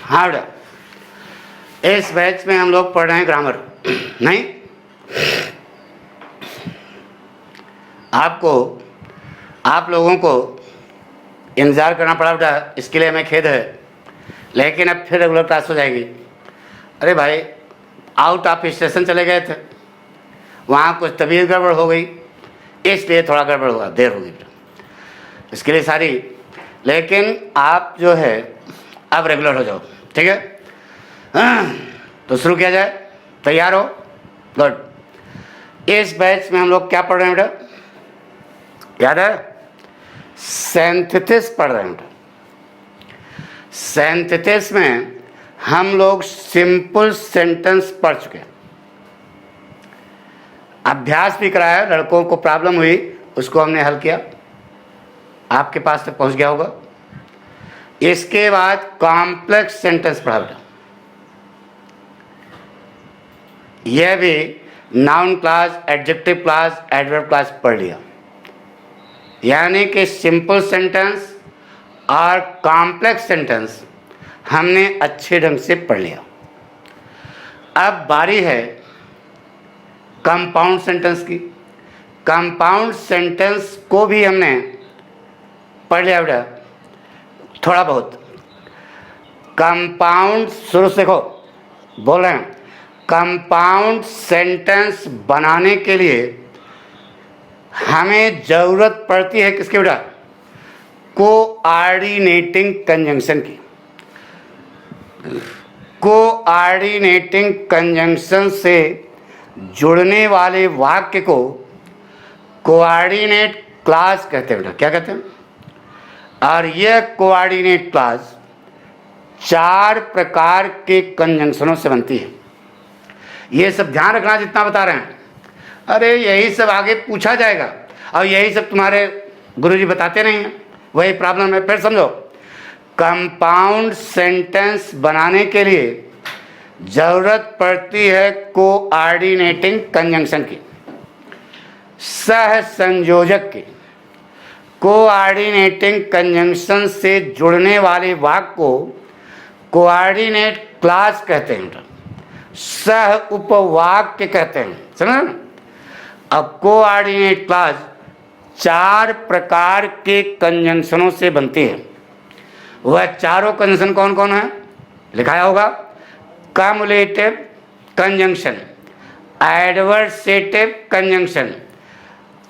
हाँ बेटा, इस बैच में हम लोग पढ़ रहे हैं ग्रामर। नहीं, आप लोगों को इंतज़ार करना पड़ा बेटा, इसके लिए हमें खेद है, लेकिन अब फिर रेगुलर क्लास हो जाएगी। अरे भाई, आउट ऑफ स्टेशन चले गए थे, वहाँ कुछ तबीयत गड़बड़ हो गई, इसलिए थोड़ा गड़बड़ हुआ, देर हो गई बेटा, इसके लिए सारी। लेकिन आप जो है अब रेगुलर हो जाओ, ठीक है? तो शुरू किया जाए, तैयार हो? गुड। इस बैच में हम लोग क्या पढ़ रहे हैं बेटा, याद है? सिंथेसिस पढ़ रहे हैं बेटा। सिंथेसिस में हम लोग सिंपल सेंटेंस पढ़ चुके हैं, अभ्यास भी कराया, लड़कों को प्रॉब्लम हुई उसको हमने हल किया, आपके पास तक पहुंच गया होगा। इसके बाद कॉम्प्लेक्स सेंटेंस पढ़ा बेटा, यह भी noun class, adjective class, adverb class पढ़ लिया। यानी कि सिंपल सेंटेंस और कॉम्प्लेक्स सेंटेंस हमने अच्छे ढंग से पढ़ लिया। अब बारी है कंपाउंड सेंटेंस की। कंपाउंड सेंटेंस को भी हमने पढ़ लिया बेटा, थोड़ा बहुत। कंपाउंड, शुरू से देखो, बोल रहे हैं, कंपाउंड सेंटेंस बनाने के लिए हमें ज़रूरत पड़ती है किसकी बेटा? कोऑर्डिनेटिंग कंजंक्शन की। कोऑर्डिनेटिंग कंजंक्शन से जुड़ने वाले वाक्य को कोऑर्डिनेट क्लास कहते हैं बेटा। क्या कहते हैं? और यह कोऑर्डिनेट क्लास 4 प्रकार के कंजंक्शनों से बनती है। ये सब ध्यान रखना जितना बता रहे हैं। अरे यही सब आगे पूछा जाएगा और यही सब तुम्हारे गुरुजी बताते नहीं हैं, वही प्रॉब्लम है। फिर समझो, कंपाउंड सेंटेंस बनाने के लिए ज़रूरत पड़ती है कोऑर्डिनेटिंग कंजंक्शन की, सह संयोजक की। कोऑर्डिनेटिंग कंजंक्शन से जुड़ने वाले वाक्य को कोऑर्डिनेट क्लास कहते हैं, सह उपवाक्य कहते हैं। समझ ना? अब कोऑर्डिनेट क्लास 4 प्रकार के कंजंक्शनों से बनती है। वह चारों कंजंक्शन कौन कौन है? लिखाया होगा। Cumulative conjunction, adversative conjunction,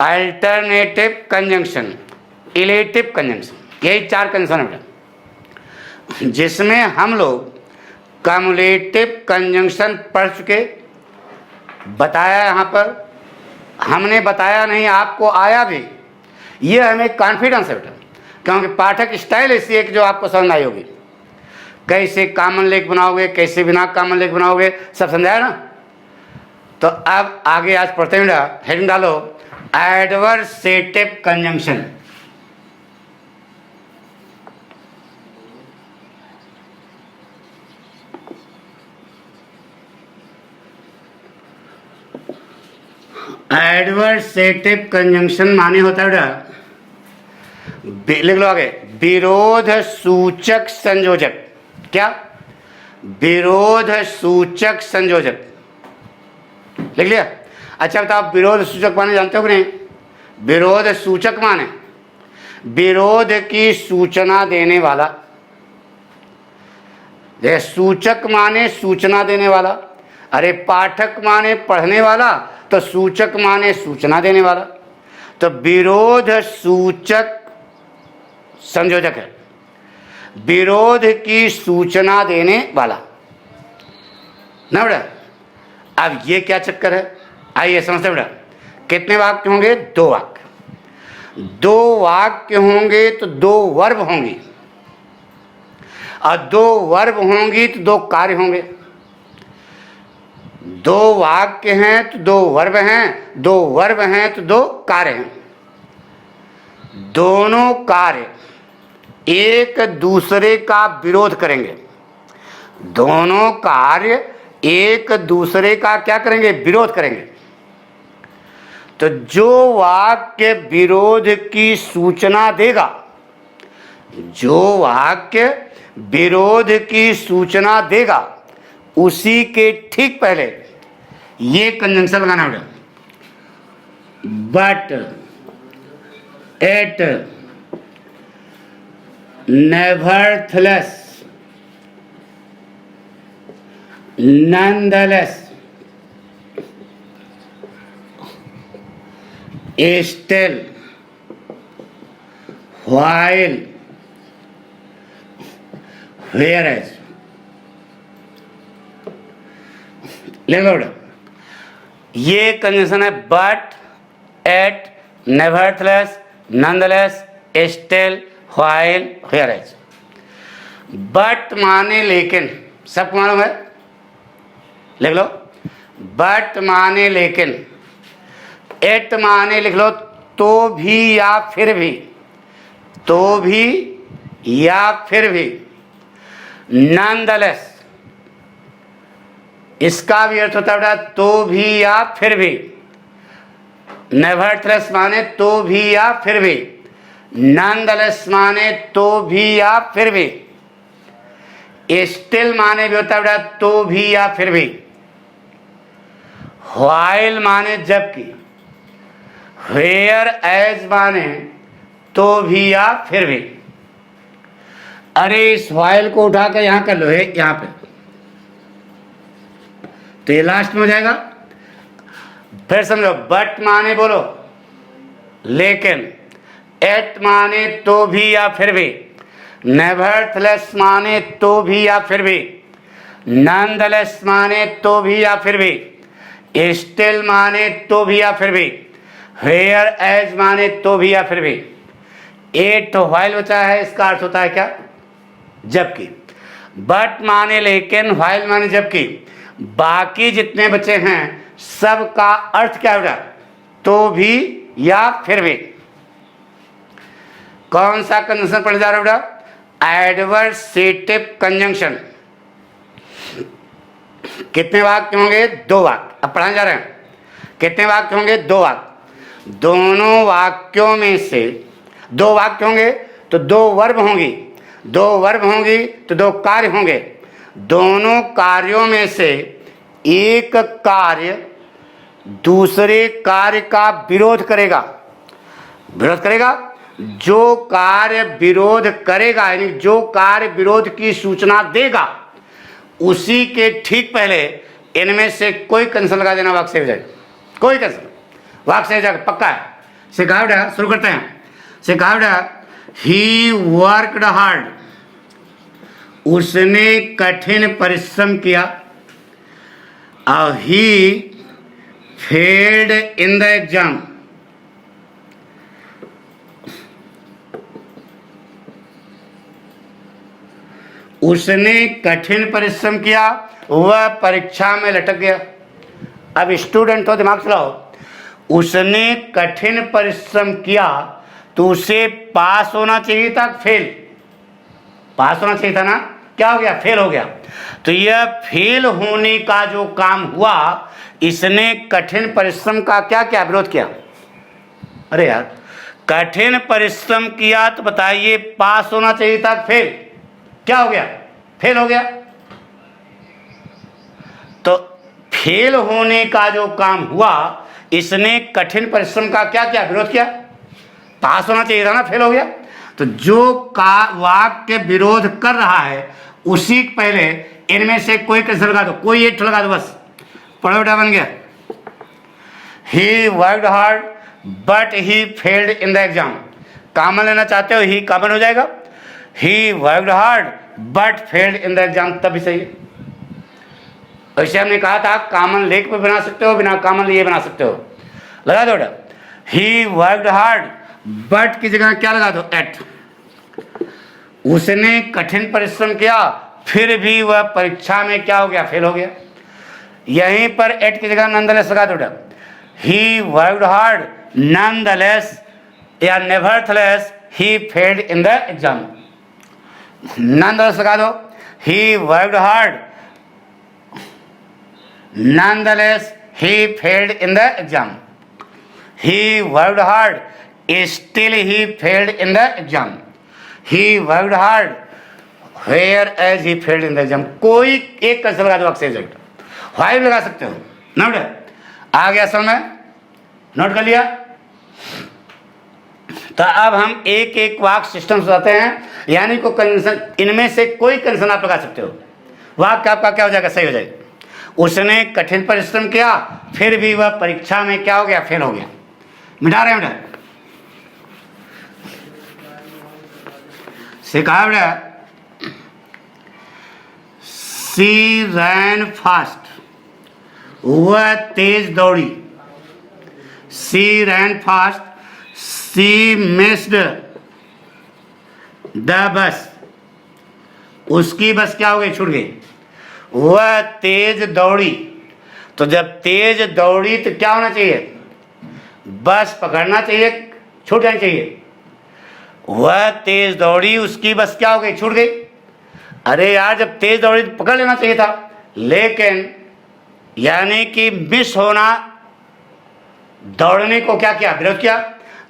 alternative conjunction, illative conjunction. यही 4 कंजंक्शन है, जिसमें हम लोग कम्युलेटिव कंजंक्शन पढ़ चुके। बताया यहाँ पर हमने, बताया नहीं, आपको आया भी। ये हमें कॉन्फिडेंस है बेटा, क्योंकि पाठक स्टाइल ऐसी है कि जो आपको समझ आई होगी। कैसे कॉमन लेख बनाओगे, कैसे बिना कॉमन लेख बनाओगे, सब समझाया ना। तो अब आगे आज पढ़ते हैं बेटा, हेडिंग डालो, एडवर्सेटिव कंजंक्शन। एडवर्सेटिव कंजंक्शन माने होता है बेटा, लिख लो आगे, विरोध सूचक संयोजक। क्या? विरोध सूचक संयोजक। लिख लिया? अच्छा बताओ, विरोध सूचक माने जानते हो कि नहीं? विरोध सूचक माने विरोध की सूचना देने वाला। जैसे सूचक माने सूचना देने वाला, अरे पाठक माने पढ़ने वाला, तो सूचक माने सूचना देने वाला। तो विरोध सूचक संयोजक है, विरोध की सूचना देने वाला ना बेटा। अब ये क्या चक्कर है, आइए समझते बेटा। कितने वाक्य होंगे? 2 वाक्य। 2 वाक्य होंगे तो 2 वर्ब होंगी, और 2 वर्ब होंगी तो 2 कार्य होंगे। 2 वाक्य हैं तो 2 वर्ब हैं, 2 वर्ब हैं तो 2 कार्य हैं। दोनों कार्य एक दूसरे का विरोध करेंगे। दोनों कार्य एक दूसरे का क्या करेंगे? विरोध करेंगे। तो जो वाक्य विरोध की सूचना देगा, जो वाक्य विरोध की सूचना देगा उसी के ठीक पहले ये कंजंक्शन लगाना होगा, but yet nevertheless nonetheless still while whereas लिख लो बेटा, ये कंडीशन है but yet nevertheless nonetheless still while whereas. But माने लेकिन, सबको मालूम है, लिख लो बट माने लेकिन, एट माने लिख लो तो भी या फिर भी, तो भी या फिर भी, नॉनदलेस इसका भी अर्थ होता है बेटा तो भी या फिर भी, नेवरथलेस माने तो भी या फिर भी, नॉनदलेस माने तो भी या फिर भी, स्टिल माने भी होता है बेटा तो भी या फिर भी, व्हाइल माने जबकि, व्हेयर एज माने तो भी या फिर भी। अरे इस व्हाइल को उठा कर यहां कर लो, है यहां पे, तो ये लास्ट में हो जाएगा। फिर समझो, बट माने बोलो लेकिन, एट माने तो भी या फिर भी, नेवरथलेस माने तो भी या फिर भी, नॉनदलेस माने तो भी या फिर भी, स्टिल माने तो भी या फिर भी, व्हेयर एज माने तो भी या फिर भी। एट तो व्हाइल बचा है, इसका अर्थ होता है क्या, जबकि। बट माने लेकिन, व्हाइल माने जबकि, बाकी जितने बचे हैं सबका अर्थ क्या होगा, तो भी या फिर भी। कौन सा कंजंक्शन पढ़ जा रहा है बेटा, एडवर्सेटिव कंजंक्शन। कितने वाक्य होंगे, 2 वाक्य। अब पढ़ाने जा रहे हैं, कितने वाक्य होंगे, 2 वाक्य। दोनों वाक्यों में से 2 वाक्य होंगे तो 2 वर्ब होंगी, 2 वर्ब होंगी तो 2 कार्य होंगे। दोनों कार्यों में से एक कार्य दूसरे कार्य का विरोध करेगा, विरोध करेगा। जो कार्य विरोध करेगा यानी जो कार्य विरोध की सूचना देगा उसी के ठीक पहले इनमें से कोई कंजंक्शन लगा देना, वाक्य सही हो जाएगा। कोई कंजंक्शन, वाक्य सही हो जाएगा, पक्का है। सिखाओ बेटा, शुरू करते हैं। सिखाओ बेटा, ही वर्कड हार्ड, उसने कठिन परिश्रम किया। और ही फेल्ड इन द एग्जाम, उसने कठिन परिश्रम किया, वह परीक्षा में लटक गया। अब स्टूडेंट हो, दिमाग चलाओ। उसने कठिन परिश्रम किया तो उसे पास होना चाहिए था, फेल, पास होना चाहिए था ना, क्या हो गया, फेल हो गया। तो यह फेल होने का जो काम हुआ, इसने कठिन परिश्रम का क्या क्या विरोध किया। अरे यार, कठिन परिश्रम किया तो बताइए पास होना चाहिए था, फेल, क्या हो गया, फेल हो गया। तो फेल होने का जो काम हुआ, इसने कठिन परिश्रम का क्या क्या विरोध किया, पास होना चाहिए था ना, फेल हो गया। तो जो का वाक्य विरोध कर रहा है उसी पहले इनमें से कोई कंजंक्शन लगा दो, कोई एक लगा दो बस। पढ़ो बेटा, बन गया। ही worked hard but he failed in the exam. Common लेना चाहते हो, ही कॉमन हो जाएगा। ही worked hard but failed in the exam, तब भी सही है। वैसे हमने कहा था कॉमन लेके भी बना सकते हो, बिना कॉमन लिए बना सकते हो। लगा दो बेटा, ही वर्कड हार्ड बट की जगह क्या लगा दो, एट। उसने कठिन परिश्रम किया फिर भी वह परीक्षा में क्या हो गया, फेल हो गया। यहीं पर एट की जगह नॉनदलेस लगा दो बेटा। ही वर्कड हार्ड नॉनदलेस या nevertheless he failed in the exam. Nonetheless लगा दो। He worked hard nonetheless he failed in the exam. He worked hard still he failed in the exam. He worked hard where as he failed in the exam, कोई एक concept लगा दो अक्सर subject, why लगा सकते हो। Note आ गया समझ में, नोट कर लिया। तो अब हम एक एक वाक्य सिस्टम से आते हैं, यानी को कंडीशन, इनमें से कोई कंडीशन आप लगा सकते हो, वाक्य आपका क्या हो जाएगा, सही हो जाएगा। उसने कठिन परिश्रम किया, फिर भी वह परीक्षा में क्या हो गया, फेल हो गया। मिटा रहे हैं सिखा बेटा। सी रैन फास्ट, वह तेज दौड़ी। She ran fast, she missed the bus, उसकी बस क्या हो गई, छूट गई। वह तेज दौड़ी, तो जब तेज दौड़ी तो क्या होना चाहिए, बस पकड़ना चाहिए, छूट जानी चाहिए। वह तेज दौड़ी, उसकी बस क्या हो गई, छूट गई। अरे यार, जब तेज दौड़ी तो पकड़ लेना चाहिए था, लेकिन यानी कि मिस होना, दौड़ने को क्या किया, विरोध किया।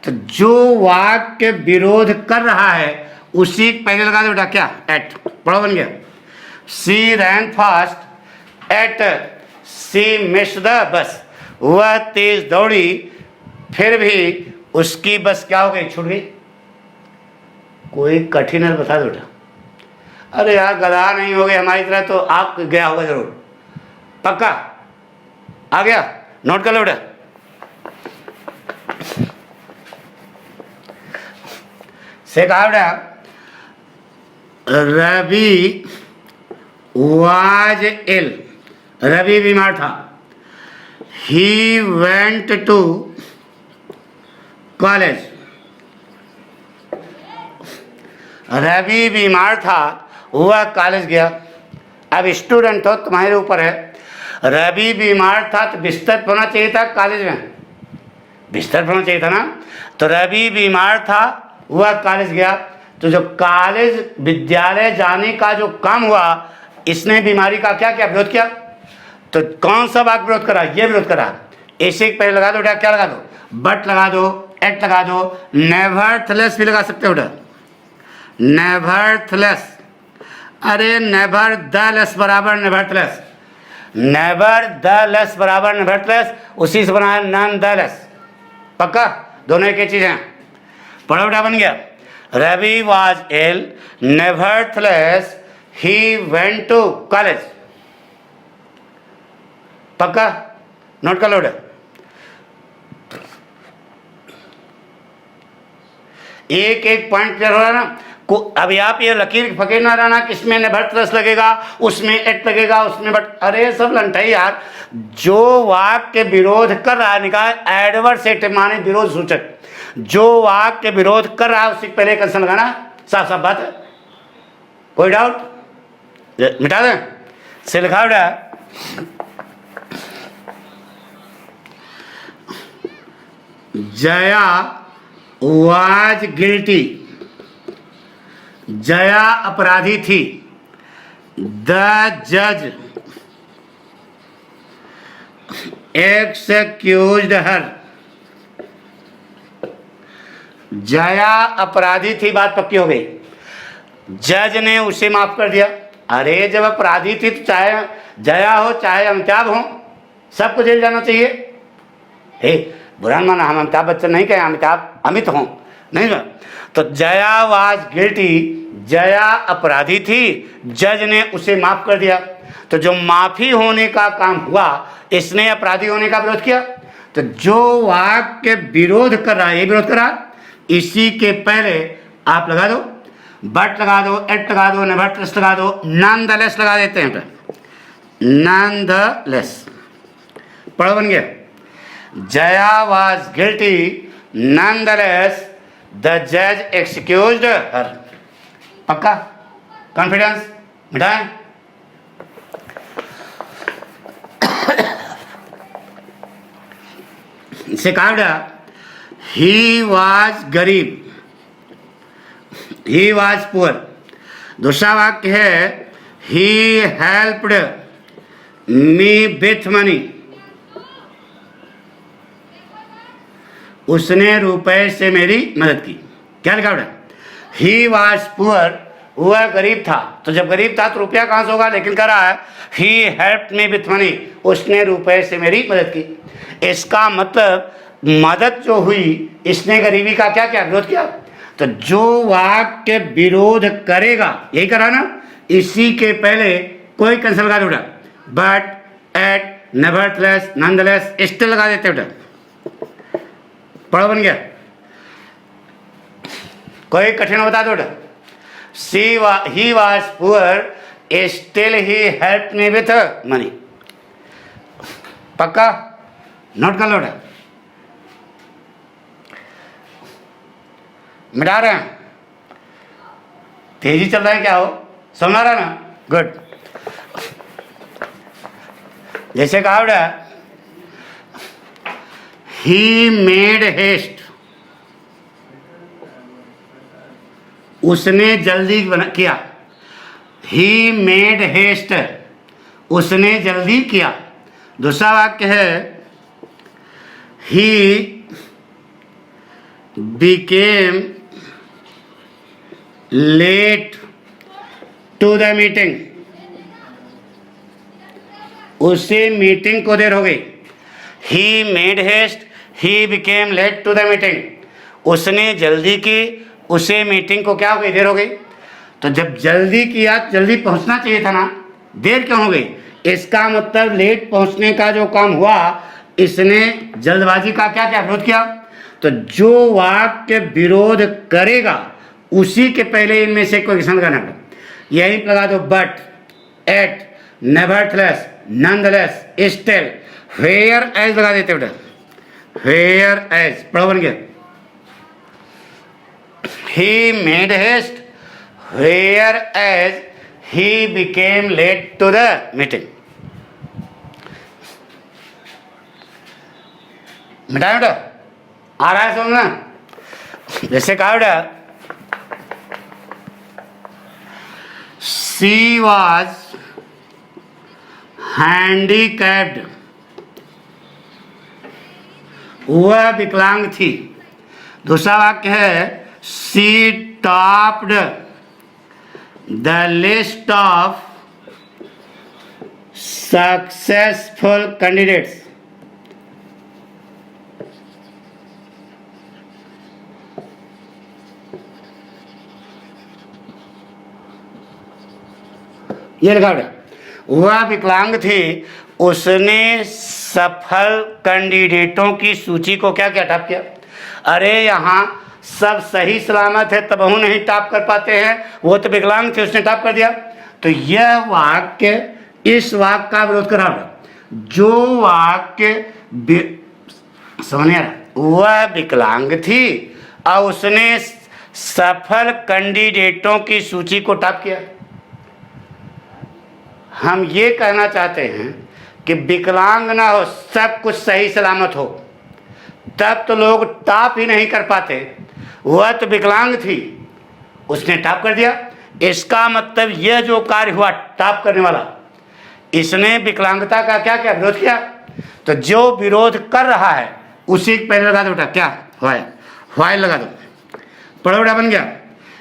तो जो वाक्य विरोध कर रहा है उसी पहले लगा दो बेटा, क्या, एट, पढ़ो बन गया। She ran fast yet she miss the bus, वह तेज दौड़ी फिर भी उसकी बस क्या हो गई, छूट गई। कोई कठिन है बता दो बेटा। अरे यार गधा नहीं हो गए हमारी तरह, तो आप गया होगा जरूर, पक्का आ गया, नोट कर लो बेटा। से कहा बेटा, रवि वाज इल, रवि बीमार था। He went to college, Ravi बीमार था, वह कॉलेज गया। अब स्टूडेंट हो, तुम्हारे ऊपर है। रवि बीमार था तो बिस्तर होना चाहिए था, कॉलेज में बिस्तर होना चाहिए था ना। तो रवि बीमार था, वह कॉलेज गया। तो जो कॉलेज विद्यालय जाने का जो काम हुआ, इसने बीमारी का क्या किया, विरोध किया। तो कौन सा वाक्य विरोध करा, ये विरोध करा। ऐसे पहले लगा दो बेटा, क्या लगा दो, बट लगा दो, एट लगा दो, नेवरथलेस भी लगा सकते हो बेटा, नेवरथलेस। अरे नेवर द लेस बराबर नेवरथलेस, नेवर द लेस बराबर नेवरथलेस, उसी से बना है नन द लेस, पक्का, दोनों एक ही चीज हैं। पढ़ो बेटा, बन गया। Ravi was ill, nevertheless he went to college, पक्का, नोट कर लो बेटा। एक एक पॉइंट क्लियर हो रहा है ना। अभी आप ये लकीर फकीर ना रहना कि इसमें नेवरथलेस लगेगा, उसमें एट लगेगा, उसमें बट, अरे सब लंटाई यार। जो वाक्य विरोध कर रहा है, निकाल एडवर्सेटिव माने विरोध सूचक, जो वाक्य विरोध कर रहा है उसी पहले कंसन लगाना, साफ साफ बात है, कोई डाउट, मिटा दें से लिखा हुआ है। जया वाज गिल्टी, जया अपराधी थी। द जज एक्सक्यूज्ड हर, जया अपराधी थी, बात पक्की हो गई, जज ने उसे माफ कर दिया। अरे जब अपराधी थी तो चाहे जया हो चाहे अमिताभ हो, सबको जेल जाना चाहिए। हे बुरा माना, हम अमिताभ बच्चन नहीं कहे, अमिताभ अमित हों, नहीं ना। तो जया वाज गिल्टी, जया अपराधी थी, जज ने उसे माफ कर दिया। तो जो माफी होने का काम हुआ, इसने अपराधी होने का विरोध किया। तो जो वाक्य विरोध कर रहा है, ये विरोध कर रहा है, इसी के पहले आप लगा दो, बट लगा दो, एट लगा दो, नेवरथलेस लगा दो, नॉनदलेस लगा देते हैं, नॉनदलेस। पढ़ो बन गया। Jaya was guilty, nonetheless the जज एक्सक्यूज्ड हर, पक्का, कॉन्फिडेंस, मिटाएं। इसे कहा बेटा, ही वाज गरीब, ही वाज पुअर। दूसरा वाक्य है, he helped me with money, उसने रुपए से मेरी मदद की। क्या लिखा बेटा, ही वाज पुअर वह गरीब था, तो जब गरीब था तो रुपया कहाँ से होगा, लेकिन कह रहा है ही हेल्प मी विथ मनी, उसने रुपए से मेरी मदद की। इसका मतलब मदद जो हुई, इसने गरीबी का क्या क्या विरोध किया। तो जो वाक्य विरोध करेगा, यही करा ना, इसी के पहले कोई कंसल लगा दो बेटा, but, yet, nevertheless, nonetheless, still लगा देते बेटा, पढ़ो बन गया। कोई कठिन बता दो बेटा। He was poor still he help me with money, पक्का नोट कर लो बेटा। मिटा रहे हैं, तेजी चल रहा है क्या हो, समझ रहा ना, गुड। जैसे कहा बेटा, ही मेड हेस्ट, उसने जल्दी किया। ही मेड हेस्ट, उसने जल्दी किया। दूसरा वाक्य है he became late to the meeting, उससे मीटिंग को देर हो गई। He made haste, he became late to the meeting, उसने जल्दी की, उसे मीटिंग को क्या हो गई, देर हो गई। तो जब जल्दी किया, जल्दी पहुंचना चाहिए था ना, देर क्यों हो गई। इसका मतलब लेट पहुंचने का जो काम हुआ, इसने जल्दबाजी का क्या क्या विरोध किया। तो जो वाक्य विरोध करेगा, उसी के पहले इनमें से कोई किसान लगाना है। यही लगा दो, but, yet, nevertheless, nonetheless, still, whereas लगा देते बेटा, वेयर एज, पढ़ो बन गया। He made haste, whereas he became late to the meeting. मिटाया बेटा, आ रहा है समझना। जैसे कहा बेटा, she was handicapped, वह विकलांग थी। दूसरा वाक्य है she topped the list of successful candidates, ये लिखा बेटा, वह विकलांग थी, उसने सफल कैंडिडेटों की सूची को क्या क्या टॉप किया। अरे यहाँ सब सही सलामत है, तब हम नहीं टॉप कर पाते हैं, वो तो विकलांग थे, उसने टॉप कर दिया। तो यह वाक्य इस वाक्य का विरोध करा। जो वाक्य समझ, वह विकलांग थी और उसने सफल कैंडिडेटों की सूची को टॉप किया। हम ये कहना चाहते हैं कि विकलांग ना हो, सब कुछ सही सलामत हो, तब तो लोग टॉप ही नहीं कर पाते। वह तो विकलांग थी, उसने टॉप कर दिया। इसका मतलब यह जो कार्य हुआ टॉप करने वाला, इसने विकलांगता का क्या क्या विरोध किया। तो जो विरोध कर रहा है उसी के पहले लगा दो बेटा, क्या वाइल, वाइल लगा दो, पढ़ो बेटा, बन गया।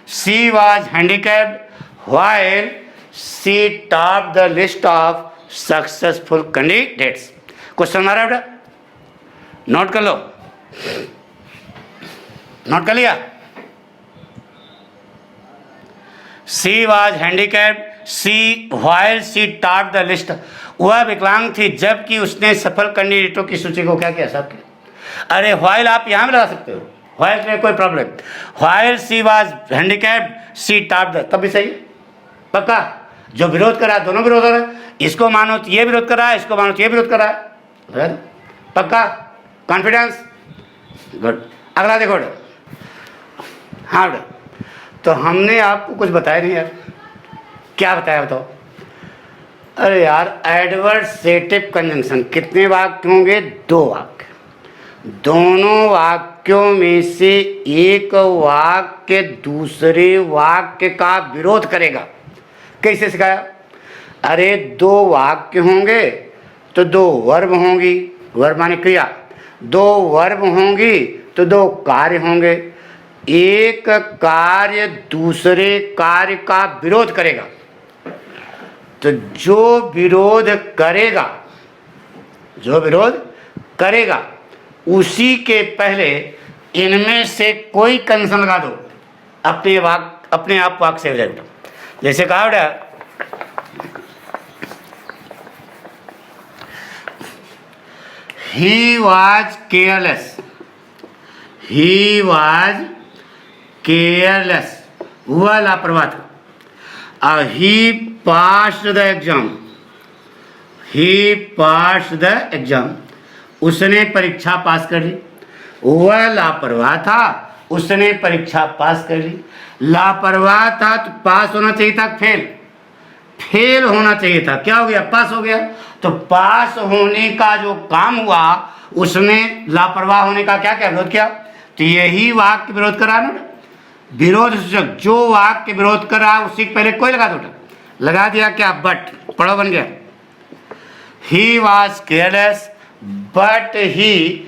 She was handicapped while she top the list of successful candidates. Question आ रहा है बेटा, नोट कर लो, नोट कर लिया। She was handicapped she while she top the list, वह विकलांग थी जबकि उसने सफल कैंडिडेटों की सूची को क्या किया, सब किया। अरे वाइल आप यहाँ भी लगा सकते हो, वाइल में कोई problem. While she was handicapped she top the, तब भी सही, पक्का। जो विरोध करा दोनों विरोध हो रहा है, इसको मानो तो ये विरोध कर रहा है, इसको मानो तो ये विरोध कर रहा है, पक्का, कॉन्फिडेंस, गुड। अगला देखो बेटा, हाँ बेटा, तो हमने आपको कुछ बताया नहीं यार, क्या बताया बताओ। अरे यार, एडवर्सेटिव कंजंक्शन कितने वाक्य होंगे, 2 वाक्य। दोनों वाक्यों में से एक वाक्य दूसरे वाक्य का विरोध करेगा। कैसे सिखाया, अरे 2 वाक्य होंगे तो 2 वर्ब होंगी, वर्ब माने क्रिया, 2 वर्ब होंगी तो 2 कार्य होंगे। एक कार्य दूसरे कार्य का विरोध करेगा, तो जो विरोध करेगा उसी के पहले इनमें से कोई कंडीशन लगा दो, अपने आप वाक से हो जाएगा। जैसे कहा बेटा, he was careless, वह लापरवाह था। he passed the exam, उसने परीक्षा पास कर ली। वह लापरवाह था, उसने परीक्षा पास कर ली। लापरवाह था तो पास होना चाहिए था, फेल होना चाहिए था, क्या हो गया? पास हो गया। तो पास होने का जो काम हुआ उसने लापरवाह होने का क्या क्या विरोध किया? तो यही वाक्य विरोध करा ना, विरोध सूचक जो वाक्य विरोध करा उसी के पहले कोई लगा दो, लगा दिया क्या? बट। पढ़ो, बन गया। He was careless but he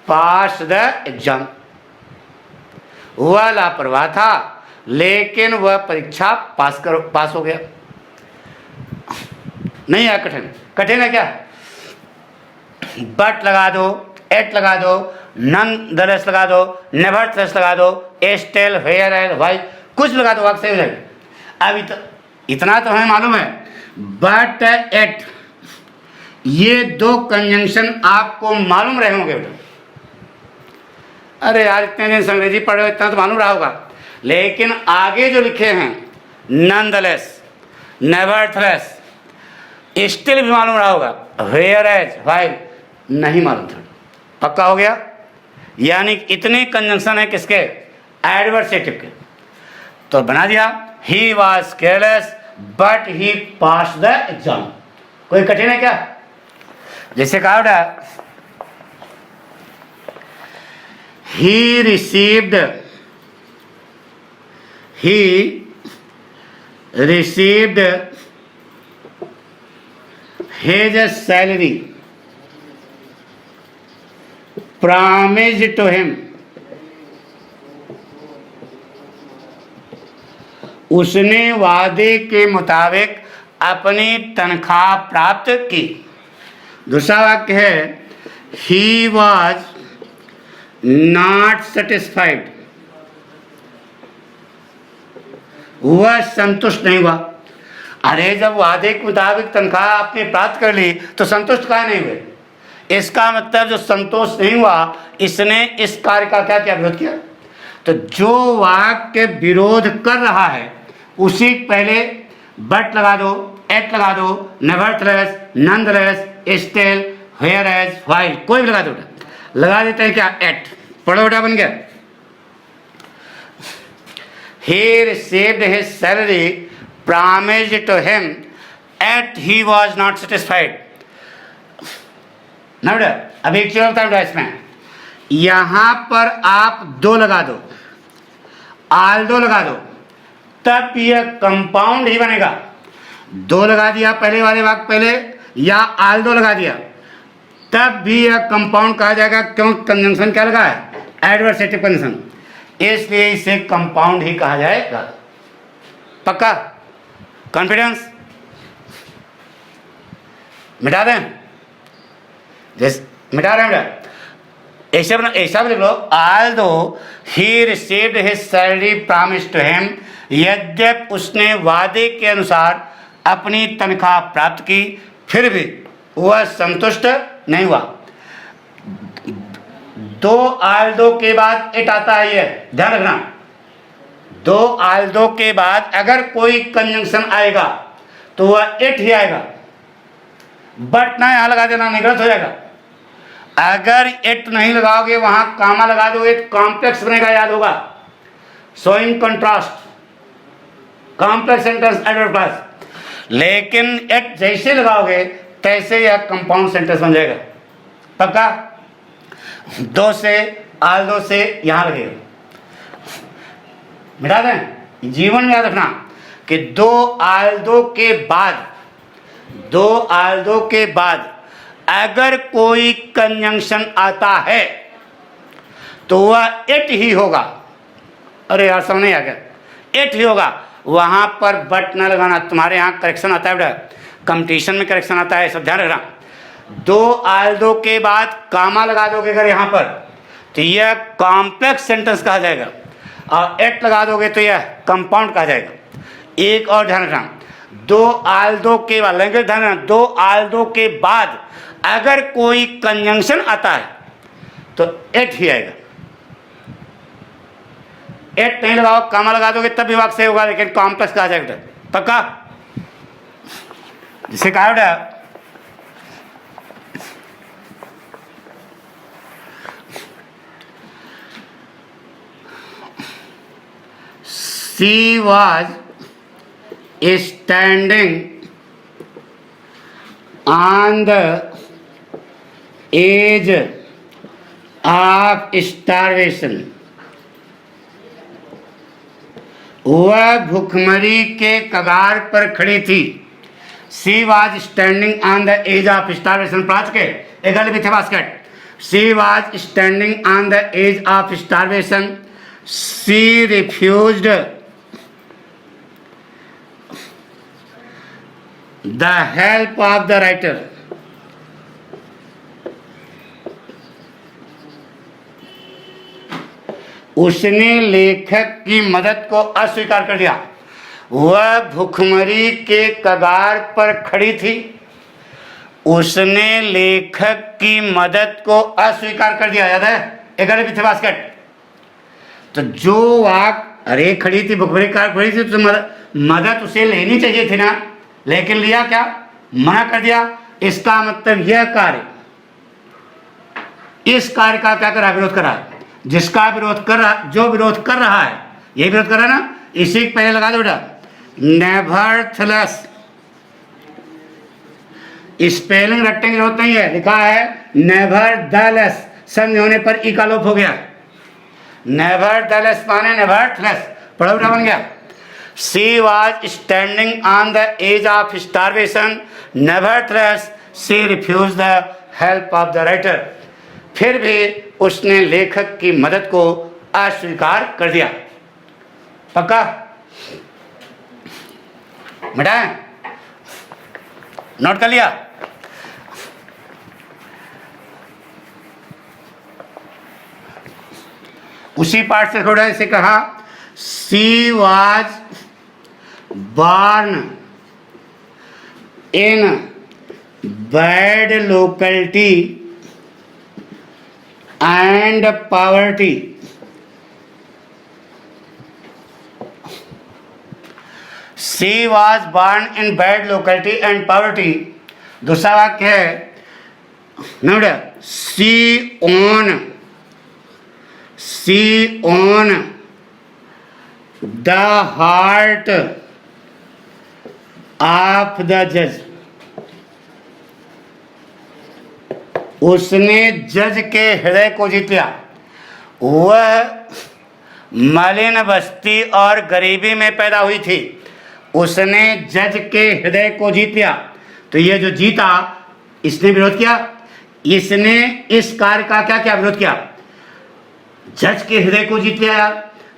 pass the exam, वह लापरवाह था लेकिन वह परीक्षा पास हो गया। नहीं है कठिन है क्या? बट लगा दो, एट लगा दो, नन द लेस लगा दो, नेवरथलेस लगा दो, स्टिल, वेयर एंड व्हाई, कुछ लगा दो, वाक्य सही हो जाएगा। अब इतना तो हमें मालूम है, बट, एट, ये दो कंजंक्शन आपको मालूम रहे होंगे बेटा। अरे यार, इतने दिन अंग्रेजी पढ़े हो, इतना तो मालूम रहा होगा, लेकिन आगे जो लिखे हैं नॉनदलेस, नेवरथलेस, स्टिल भी मालूम रहा होगा, वेयर एज, व्हाइल नहीं मालूम था। पक्का हो गया? यानी इतने कंजंक्शन है किसके? एडवर्सेटिव के। तो बना दिया, he was careless but he pass the exam. कोई कठिन है क्या? जैसे कहा बेटा, he received his salary promised to him, उसने वादे के मुताबिक अपनी तनख्वाह प्राप्त की। दूसरा वाक्य है, he was not satisfied, वह संतुष्ट नहीं हुआ। अरे जब वादे के मुताबिक तनख्वाह आपने प्राप्त कर ली तो संतुष्ट काहे नहीं हुए? इसका मतलब जो संतोष नहीं हुआ, इसने इस कार्य का क्या क्या विरोध किया। तो जो वाक्य विरोध कर रहा है उसी पहले बट लगा दो, एट लगा दो, nevertheless, nonetheless, still, whereas, while, कोई भी लगा दो। लगा देते हैं क्या? एट। पढ़ो बेटा, बन गया। He received his salary promised to him yet he was not satisfied। ना बेटा, अभी एक चीज होता है इसमें, यहां पर आप दो लगा दो, आल दो लगा दो, तब यह कंपाउंड ही बनेगा। दो लगा दिया पहले वाले वाक्य पहले, या आल दो लगा दिया, तब भी यह कंपाउंड कहा जाएगा। क्यों? कंजंक्शन क्या लगा है? एडवर्सेटिव कंजंक्शन, इसलिए इसे कंपाउंड ही कहा जाएगा। पक्का? कॉन्फिडेंस? मिटा दें? जैसे मिटा रहे हैं बेटा, ऐसा भी लिख लो, although he received his salary promised to him, यद्यप उसने वादे के अनुसार अपनी तनख्वाह प्राप्त की, फिर भी वह संतुष्ट नहीं हुआ। दो ऑल्दो के बाद इट आता है, ये ध्यान रखना। दो ऑल्दो के बाद अगर कोई कंजंक्शन आएगा तो वह इट ही आएगा, बट ना यहां लगा देना, नहीं, गलत हो जाएगा। अगर इट नहीं लगाओगे, वहां कामा लगा दो, एक कॉम्प्लेक्स बनेगा, याद होगा, showing contrast, complex sentence adverb class. लेकिन इट जैसे लगाओगे तैसे यह कंपाउंड सेंटेंस बन जाएगा। पक्का? दो से, ऑल्दो से यहां लगेगा। मिटा दें? जीवन में याद रखना कि दो ऑल्दो के बाद अगर कोई कंजंक्शन आता है तो वह इट ही होगा। अरे यार समझ नहीं आ गया, एट ही होगा। वहाँ पर बट न लगाना, तुम्हारे यहाँ करेक्शन आता है बेटा, कंपटीशन में करेक्शन आता है, सब ध्यान रखना। दो आल दो के बाद कामा लगा दोगे अगर यहाँ पर तो यह कॉम्प्लेक्स सेंटेंस कहा जाएगा, और एट लगा दोगे तो यह कंपाउंड कहा जाएगा। एक और ध्यान रखना, दो आल दो के बाद, लैंग्वेज ध्यान रखना, दो आल दो के बाद अगर कोई कंजंक्शन आता है तो एट ही आएगा। एट नहीं लगाओ, कामा लगा दोगे तब भी वाक्य सही होगा, लेकिन कॉम्प्लेक्स कहा जाएगा। पक्का? जिसे कहा बेटा she was standing on the edge of starvation, वह भूखमरी के कगार पर खड़ी थी। She was standing on the edge of starvation, पढ़ा चुके एक गल भी थे basket. She was standing on the edge of starvation, she refused the help of the writer. उसने लेखक की मदद को अस्वीकार कर दिया। वह भूखमरी के कगार पर खड़ी थी, उसने लेखक की मदद को अस्वीकार कर दिया। याद है? एक भी थे बास्केट। तो जो वाक अरे खड़ी थी, भूखमरी कार खड़ी थी, तो मदद उसे लेनी चाहिए थी ना, लेकिन लिया क्या? मना कर दिया। इसका मतलब यह कार्य, इस कार्य का क्या कर रहा है? विरोध कर रहा है। जिसका विरोध कर रहा, जो विरोध कर रहा है, ये विरोध कर रहा है ना, इसी के पहले लगा दो बेटा नेवरथलेस। स्पेलिंग रटने की जरूरत नहीं है, लिखा है नेवरथलेस, संधि होने पर ई का लोप हो गया। नेवरथलेस माने नेवरथलेस, पढ़ो बेटा बन गया। She was standing on the edge of starvation, nevertheless she refused the help of the writer. फिर भी उसने लेखक की मदद को अस्वीकार कर दिया। पक्का? मिटाएं? नोट कर लिया? उसी पार्ट से थोड़ा ऐसे कहा, She was born in bad locality and poverty. She was born in bad locality and poverty. दूसरा वाक्य है note, she on the heart of the judge. उसने जज के हृदय को जीत लिया। वह मलिन बस्ती और गरीबी में पैदा हुई थी, उसने जज के हृदय को जीत लिया। तो ये जो जीता, इसने विरोध किया, इसने इस कार्य का क्या क्या विरोध किया? जज के हृदय को जीत लिया।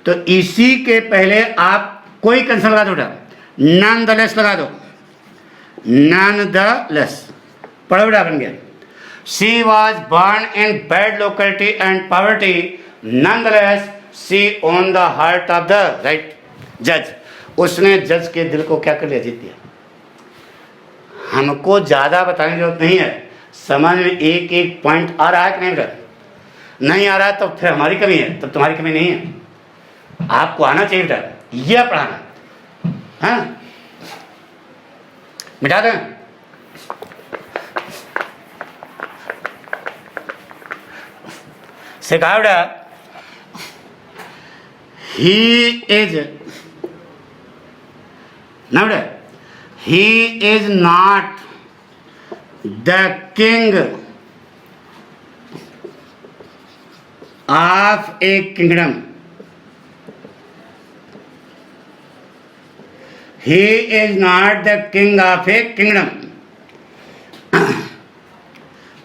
तो इसी के पहले आप कोई कंसर्न लगा दो, नॉन द लेस लगा दो, नॉन द लेस। पढ़ो बेटा बन गया। She was born in bad locality and poverty, nonetheless she won the heart of the right judge. उसने जज के दिल को क्या कर लिया? जीत लिया। हमको ज़्यादा बताने की जरूरत नहीं है, समझ में एक एक पॉइंट आ रहा है कि नहीं बेटा? नहीं आ रहा है तो फिर हमारी कमी है, तब तुम्हारी कमी नहीं है। आपको आना चाहिए बेटा, यह पढ़ाना। हाँ, मिटा दें? सिखाओ बेटा। ही इज ना बेटा, ही is not the king of a kingdom. He is not the king of a kingdom.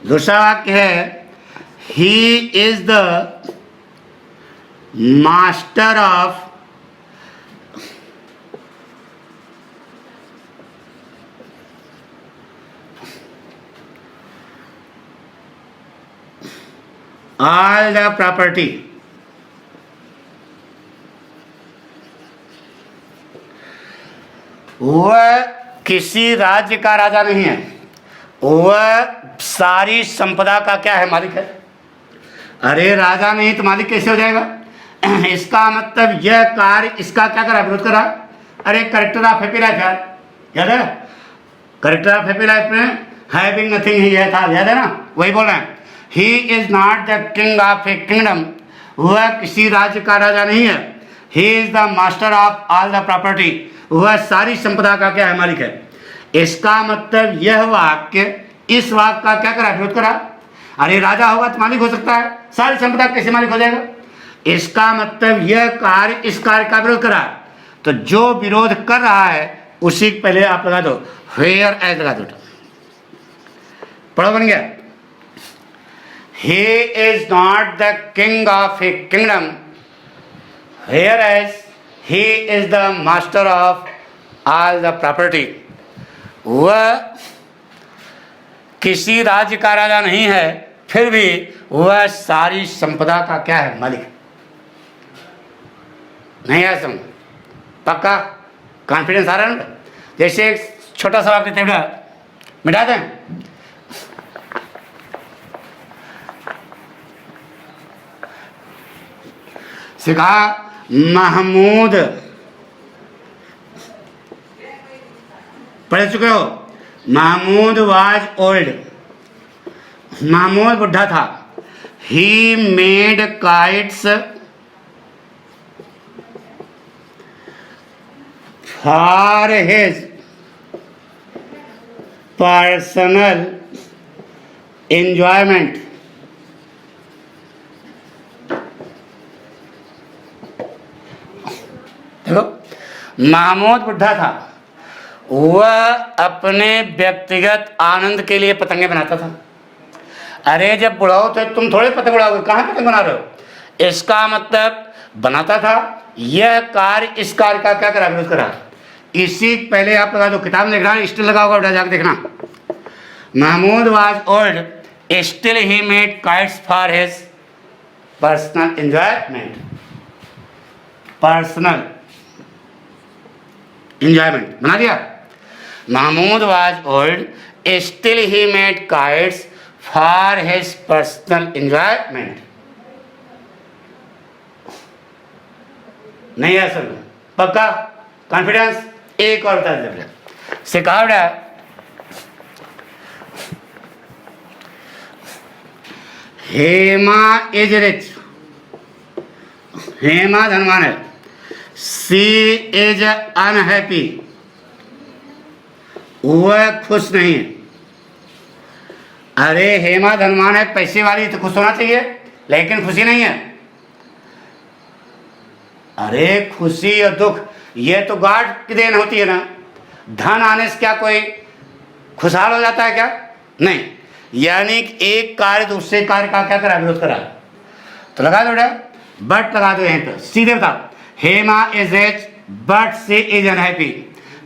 दूसरा वाक्य है, He is the master of all the property, वह किसी राज्य का राजा नहीं है, वह सारी संपदा का क्या है, मालिक है। अरे राजा नहीं तो मालिक कैसे हो जाएगा? इसका मतलब यह कार्य इसका क्या करा, विरोध करा। अरे करेक्टर ऑफ हैप्पी लाइफ यार, याद है? करेक्टर ऑफ हैप्पी लाइफ में हैविंग नथिंग ही है था, याद है ना? वही बोल रहे हैं, ही is not the king of a kingdom, वह किसी राज्य का राजा नहीं है। ही is the master of all the property, वह सारी संपदा का क्या है, मालिक है। इसका मतलब यह वाक्य इस वाक्य का क्या करा, विरोध करा। अरे राजा होगा तो मालिक हो सकता है, सारी संपदा कैसे मालिक हो जाएगा? इसका मतलब यह कार्य इस कार्य का विरोध करा। तो जो विरोध कर रहा है उसी पहले आप लगा दो वेयर एज, लगा दो, पढ़ो, बन गया। He is not the king of a kingdom, where as he is the master of all the property, वह किसी राज्य का राजा नहीं है, फिर भी वह सारी संपदा का क्या है, मालिक। नहीं है समझ? पक्का कॉन्फिडेंस आ रहा है ना? जैसे एक छोटा सा वाक्य थे, मिटा दें। सिखा महमूद, पढ़ चुके हो? महमूद वाज ओल्ड, महमूद बुढ़ा था। ही made kites for his personal enjoyment, देखो महमूद बुढ़ा था, वह अपने व्यक्तिगत आनंद के लिए पतंगे बनाता था। अरे जब बुढ़ाओ तो तुम थोड़े पतंग उड़ाओगे, कहाँ पतंग बना रहे हो? इसका मतलब बनाता था। यह कार्य इस कार्य का क्या करा, विरोध करा। इसी पहले आप लगा दो, किताब में लिख रहा है, स्टिल लगा होगा, जाकर देखना। Mahmood was old, still he made kites for his personal enjoyment, personal enjoyment बना दिया। Mahmood was old, still he made kites for his personal enjoyment. नहीं है सर, पक्का कॉन्फिडेंस। एक और बता दीजिए, सिखावट है। हेमा इज रिच, हेमा धनवान है। सी इज अनहैप्पी, वह खुश नहीं है। अरे हेमा धनवान है, पैसे वाली तो खुश होना चाहिए, लेकिन खुशी नहीं है। अरे खुशी और दुख ये तो गॉड की देन होती है ना। धन आने से क्या कोई खुशहाल हो जाता है क्या? नहीं। यानी एक कार्य दूसरे कार्य का क्या करा, विरोध करा। तो लगा दो बेटा, बट लगा दो यहीं पर, सीधे बताओ। Hema is rich but she is unhappy,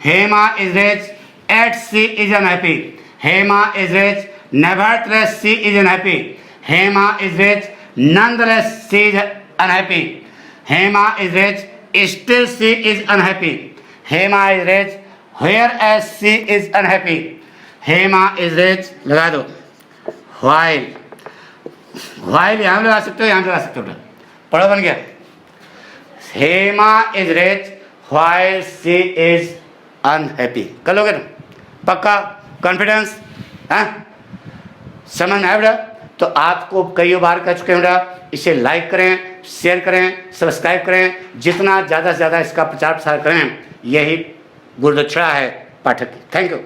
Hema is rich at she is unhappy, Hema is rich nevertheless she is unhappy, Hema is rich nonetheless she is unhappy, Hema is rich still she is unhappy, Hema is rich whereas she is unhappy, Hema is rich लगा दो while, while यहाँ लगा सकते हो, यहाँ लगा सकते हो। पढ़ो, बन गया। Hema is rich while she is unhappy। कर लोगे तुम? पक्का कॉन्फिडेंस? हाँ, समझ में आया बेटा? तो आपको कई बार कह चुके हैं बेटा, इसे लाइक करें, शेयर करें, सब्सक्राइब करें, जितना ज़्यादा से ज़्यादा इसका प्रचार प्रसार करें, यही गुरुदक्षिणा है पाठक की। Thank you.